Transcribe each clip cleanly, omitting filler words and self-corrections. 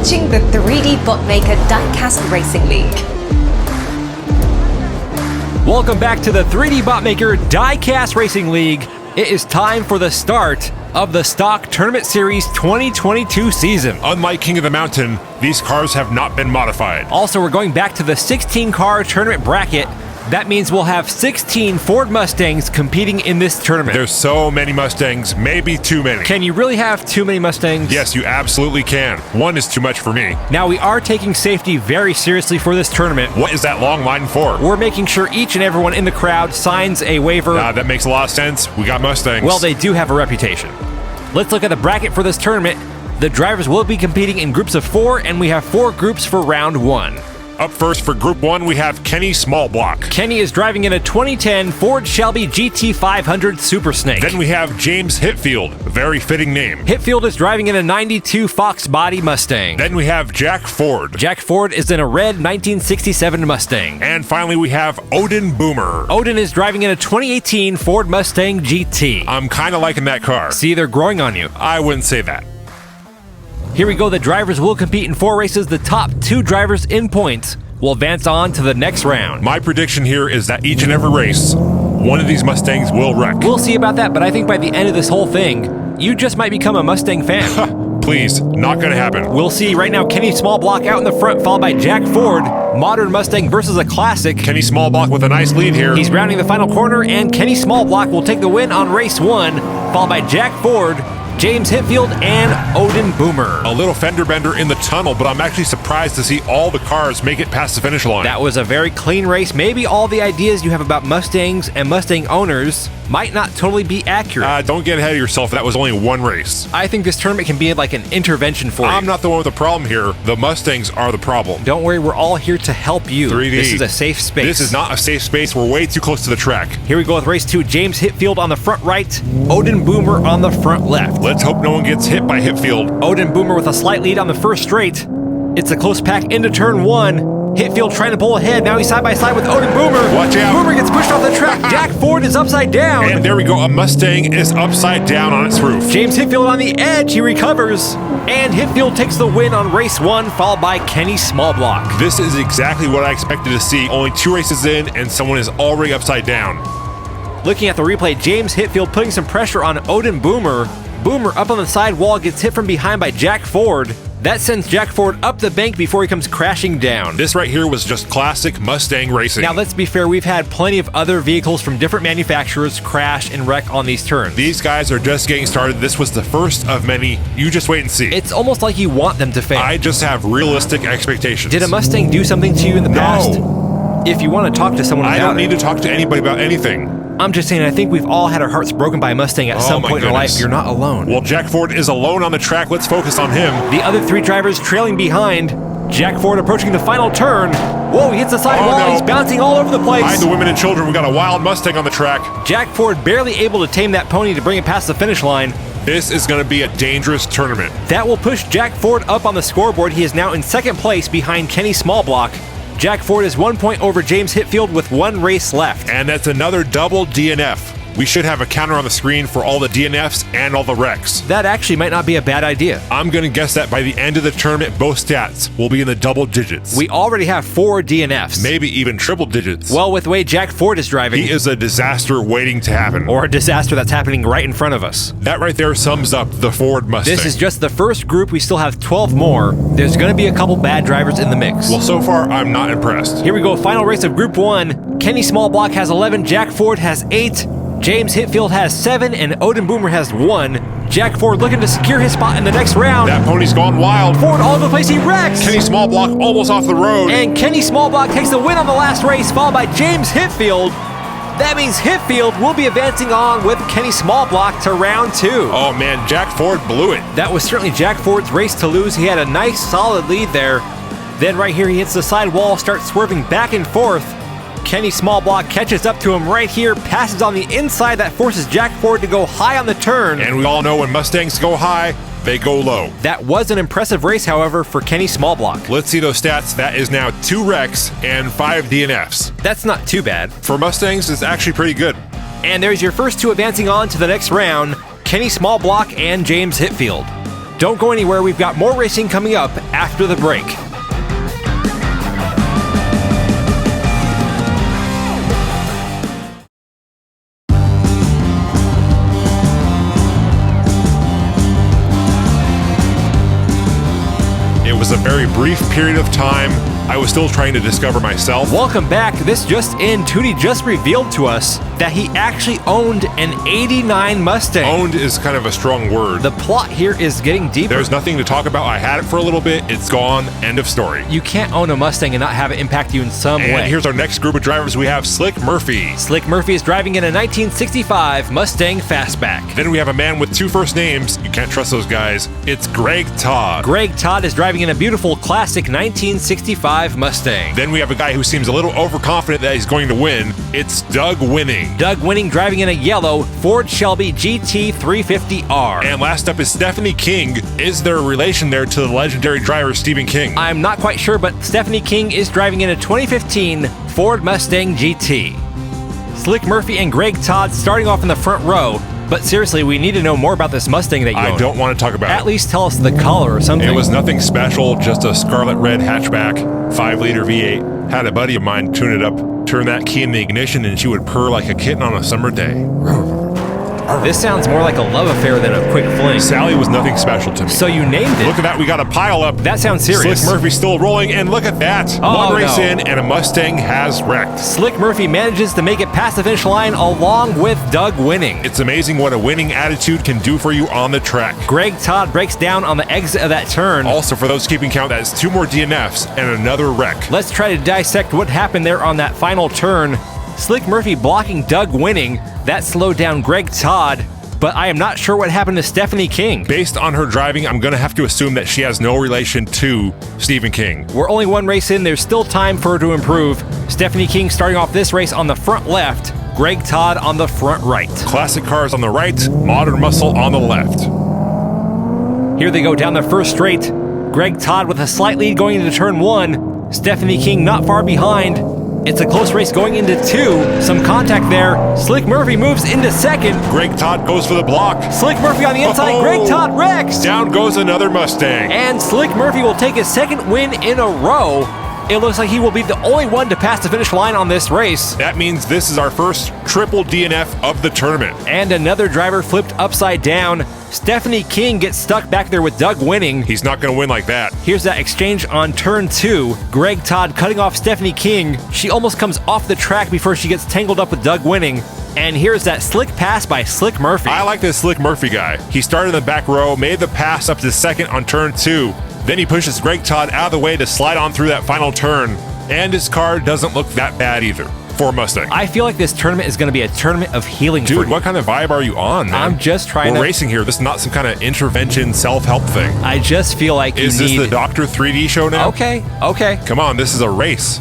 watching the 3D Botmaker Diecast Racing League. Welcome back to the 3D Botmaker Diecast Racing League. It is time for the start of the Stock Tournament Series 2022 season. Unlike King of the Mountain, these cars have not been modified. Also, we're going back to the 16-car tournament bracket. That means we'll have 16 Ford Mustangs competing in this tournament. There's so many Mustangs, maybe too many. Can you really have too many Mustangs? Yes, you absolutely can. One is too much for me. Now, we are taking safety very seriously for this tournament. What is that long line for? We're making sure each and everyone in the crowd signs a waiver. That makes a lot of sense. We got Mustangs. Well, they do have a reputation. Let's look at the bracket for this tournament. The drivers will be competing in groups of 4, and we have 4 groups for round 1. Up first for Group 1, we have Kenny Smallblock. Kenny is driving in a 2010 Ford Shelby GT500 Super Snake. Then we have James Hitfield, very fitting name. Hitfield is driving in a 92 Fox Body Mustang. Then we have Jack Ford. Jack Ford is in a red 1967 Mustang. And finally we have Odin Boomer. Odin is driving in a 2018 Ford Mustang GT. I'm kind of liking that car. See, they're growing on you. I wouldn't say that. Here we go. The drivers will compete in 4 races. The top 2 drivers in points will advance on to the next round. My prediction here is that each and every race, one of these Mustangs will wreck. We'll see about that, but I think by the end of this whole thing, you just might become a Mustang fan. Please, not gonna happen. We'll see. Right now, Kenny Smallblock out in the front, followed by Jack Ford. Modern Mustang versus a classic. Kenny Smallblock with a nice lead here. He's rounding the final corner, and Kenny Smallblock will take the win on race 1, followed by Jack Ford, James Hitfield, and Odin Boomer. A little fender bender in the tunnel, but I'm actually surprised to see all the cars make it past the finish line. That was a very clean race. Maybe all the ideas you have about Mustangs and Mustang owners might not totally be accurate. Don't get ahead of yourself. That was only one race. I think this tournament can be like an intervention for you. I'm not the one with the problem here. The Mustangs are the problem. Don't worry, we're all here to help you. 3D. This is a safe space. This is not a safe space. We're way too close to the track. Here we go with race 2. James Hitfield on the front right, Odin Boomer on the front left. Let's hope no one gets hit by Hitfield. Odin Boomer with a slight lead on the first straight. It's a close pack into turn 1. Hitfield trying to pull ahead. Now he's side by side with Odin Boomer. Watch out. Boomer gets pushed off the track. Jack Ford is upside down. And there we go. A Mustang is upside down on its roof. James Hitfield on the edge. He recovers. And Hitfield takes the win on race 1, followed by Kenny Smallblock. This is exactly what I expected to see. Only 2 races in, and someone is already upside down. Looking at the replay, James Hitfield putting some pressure on Odin Boomer. Boomer up on the side wall, gets hit from behind by Jack Ford. That sends Jack Ford up the bank before he comes crashing down. This right here was just classic Mustang racing. Now let's be fair, we've had plenty of other vehicles from different manufacturers crash and wreck on these turns. These guys are just getting started. This was the first of many. You just wait and see. It's almost like you want them to fail. I just have realistic expectations. Did a Mustang do something to you in the past? No. If you want to talk to someone about it. I don't need to talk to anybody about anything. I'm just saying, I think we've all had our hearts broken by a Mustang at some point in our life. You're not alone. Well, Jack Ford is alone on the track. Let's focus on him. The other 3 drivers trailing behind. Jack Ford approaching the final turn. Whoa, he hits the side wall. No. He's bouncing all over the place. Hide the women and children. We got a wild Mustang on the track. Jack Ford barely able to tame that pony to bring it past the finish line. This is going to be a dangerous tournament. That will push Jack Ford up on the scoreboard. He is now in 2nd place behind Kenny Smallblock. Jack Ford is 1 point over James Hitfield with 1 race left. And that's another double DNF. We should have a counter on the screen for all the DNFs and all the wrecks. That actually might not be a bad idea. I'm going to guess that by the end of the tournament, both stats will be in the double digits. We already have 4 DNFs. Maybe even triple digits. Well, with the way Jack Ford is driving... He is a disaster waiting to happen. Or a disaster that's happening right in front of us. That right there sums up the Ford Mustang. This is just the first group. We still have 12 more. There's going to be a couple bad drivers in the mix. Well, so far, I'm not impressed. Here we go. Final race of Group 1. Kenny Smallblock has 11. Jack Ford has 8. James Hitfield has 7, and Odin Boomer has 1. Jack Ford looking to secure his spot in the next round. That pony's gone wild. Ford all over the place, he wrecks. Kenny Smallblock almost off the road. And Kenny Smallblock takes the win on the last race, followed by James Hitfield. That means Hitfield will be advancing on with Kenny Smallblock to round 2. Oh man, Jack Ford blew it. That was certainly Jack Ford's race to lose. He had a nice solid lead there. Then right here, he hits the side wall, starts swerving back and forth. Kenny Smallblock catches up to him right here, passes on the inside. That forces Jack Ford to go high on the turn. And we all know when Mustangs go high, they go low. That was an impressive race, however, for Kenny Smallblock. Let's see those stats. That is now 2 wrecks and 5 DNFs. That's not too bad. For Mustangs, it's actually pretty good. And there's your first 2 advancing on to the next round, Kenny Smallblock and James Hitfield. Don't go anywhere, we've got more racing coming up after the break. It was a very brief period of time. I was still trying to discover myself. Welcome back. This just in, Tootie just revealed to us that he actually owned an 89 Mustang. Owned is kind of a strong word. The plot here is getting deeper. There's nothing to talk about. I had it for a little bit. It's gone. End of story. You can't own a Mustang and not have it impact you in some way. And here's our next group of drivers. We have Slick Murphy. Slick Murphy is driving in a 1965 Mustang Fastback. Then we have a man with 2 first names. You can't trust those guys. It's Greg Todd. Greg Todd is driving in a beautiful classic 1965 Mustang. Then we have a guy who seems a little overconfident that he's going to win. It's Doug Winning. Doug Winning driving in a yellow Ford Shelby GT 350R. And last up is Stephanie King. Is there a relation there to the legendary driver Stephen King? I'm not quite sure, but Stephanie King is driving in a 2015 Ford Mustang GT. Slick Murphy and Greg Todd starting off in the front row. But seriously, we need to know more about this Mustang that you own. I don't want to talk about it. At least tell us the color or something. It was nothing special, just a scarlet red hatchback, 5-liter V8. Had a buddy of mine tune it up, turn that key in the ignition, and she would purr like a kitten on a summer day. This sounds more like a love affair than a quick fling. Sally was nothing special to me. So you named it. Look at that, we got a pile up. That sounds serious. Slick Murphy still rolling, and look at that. One race in, and a Mustang has wrecked. Slick Murphy manages to make it past the finish line along with Doug Winning. It's amazing what a winning attitude can do for you on the track. Greg Todd breaks down on the exit of that turn. Also, for those keeping count, that's 2 more DNFs and another wreck. Let's try to dissect what happened there on that final turn. Slick Murphy blocking Doug Winning. That slowed down Greg Todd. But I am not sure what happened to Stephanie King. Based on her driving, I'm going to have to assume that she has no relation to Stephen King. We're only 1 race in. There's still time for her to improve. Stephanie King starting off this race on the front left. Greg Todd on the front right. Classic cars on the right, modern muscle on the left. Here they go down the first straight. Greg Todd with a slight lead going into turn 1. Stephanie King not far behind. It's a close race going into 2. Some contact there. Slick Murphy moves into second. Greg Todd goes for the block. Slick Murphy on the inside. Greg Todd wrecks. Down goes another Mustang. And Slick Murphy will take his 2nd win in a row. It looks like he will be the only one to pass the finish line on this race. That means this is our first triple DNF of the tournament. And another driver flipped upside down. Stephanie King gets stuck back there with Doug Winning. He's not going to win like that. Here's that exchange on turn 2. Greg Todd cutting off Stephanie King. She almost comes off the track before she gets tangled up with Doug Winning. And here's that slick pass by Slick Murphy. I like this Slick Murphy guy. He started in the back row, made the pass up to second on turn 2. Then he pushes Greg Todd out of the way to slide on through that final turn. And his car doesn't look that bad either for Mustang. I feel like this tournament is going to be a tournament of healing. Dude, what kind of vibe are you on, man? I'm just trying We're racing here. This is not some kind of intervention self-help thing. I just feel like Is this the Dr. 3D show now? Okay. Come on, this is a race.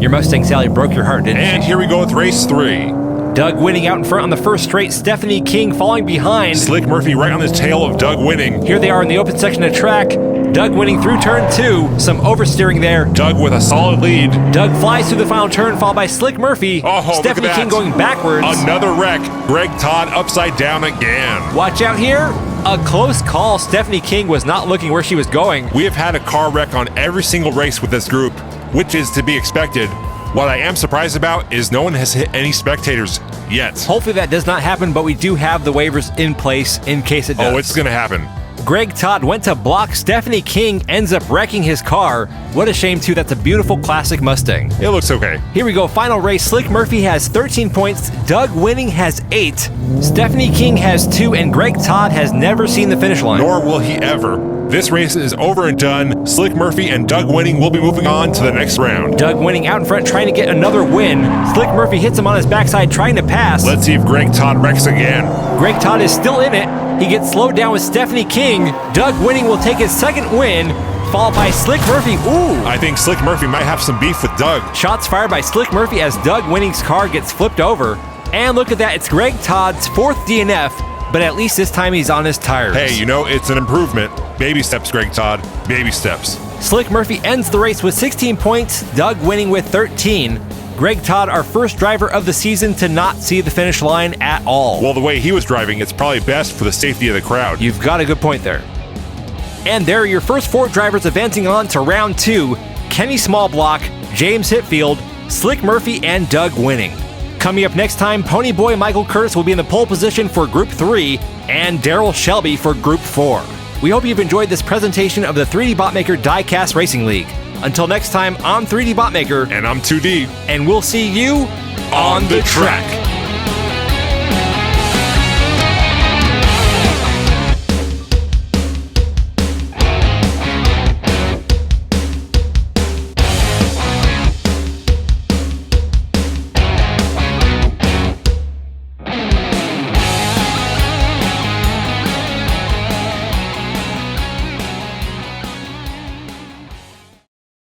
Your Mustang Sally broke your heart, didn't she? And here we go with race 3. Doug Winning out in front on the first straight. Stephanie King falling behind. Slick Murphy right on the tail of Doug Winning. Here they are in the open section of track. Doug Winning through turn 2. Some oversteering there. Doug with a solid lead. Doug flies through the final turn, followed by Slick Murphy. Oh, Stephanie King going backwards. Another wreck. Greg Todd upside down again. Watch out here. A close call. Stephanie King was not looking where she was going. We have had a car wreck on every single race with this group, which is to be expected. What I am surprised about is no one has hit any spectators yet. Hopefully that does not happen, but we do have the waivers in place in case it does. Oh, it's going to happen. Greg Todd went to block. Stephanie King ends up wrecking his car. What a shame, too. That's a beautiful classic Mustang. It looks okay. Here we go. Final race. Slick Murphy has 13 points. Doug Winning has 8. Stephanie King has 2. And Greg Todd has never seen the finish line. Nor will he ever. This race is over and done. Slick Murphy and Doug Winning will be moving on to the next round. Doug Winning out in front trying to get another win. Slick Murphy hits him on his backside trying to pass. Let's see if Greg Todd wrecks again. Greg Todd is still in it. He gets slowed down with Stephanie King. Doug Winning will take his 2nd win, followed by Slick Murphy. Ooh! I think Slick Murphy might have some beef with Doug. Shots fired by Slick Murphy as Doug Winning's car gets flipped over. And look at that, it's Greg Todd's 4th DNF, but at least this time he's on his tires. Hey, you know, it's an improvement. Baby steps, Greg Todd. Baby steps. Slick Murphy ends the race with 16 points, Doug Winning with 13. Greg Todd, our first driver of the season to not see the finish line at all. Well, the way he was driving, it's probably best for the safety of the crowd. You've got a good point there. And there are your first 4 drivers advancing on to round 2, Kenny Smallblock, James Hetfield, Slick Murphy, and Doug Winning. Coming up next time, Ponyboy Michael Curtis will be in the pole position for Group 3 and Daryl Shelby for Group 4. We hope you've enjoyed this presentation of the 3D Botmaker Diecast Racing League. Until next time, I'm 3D Botmaker. And I'm 2D. And we'll see you on the track.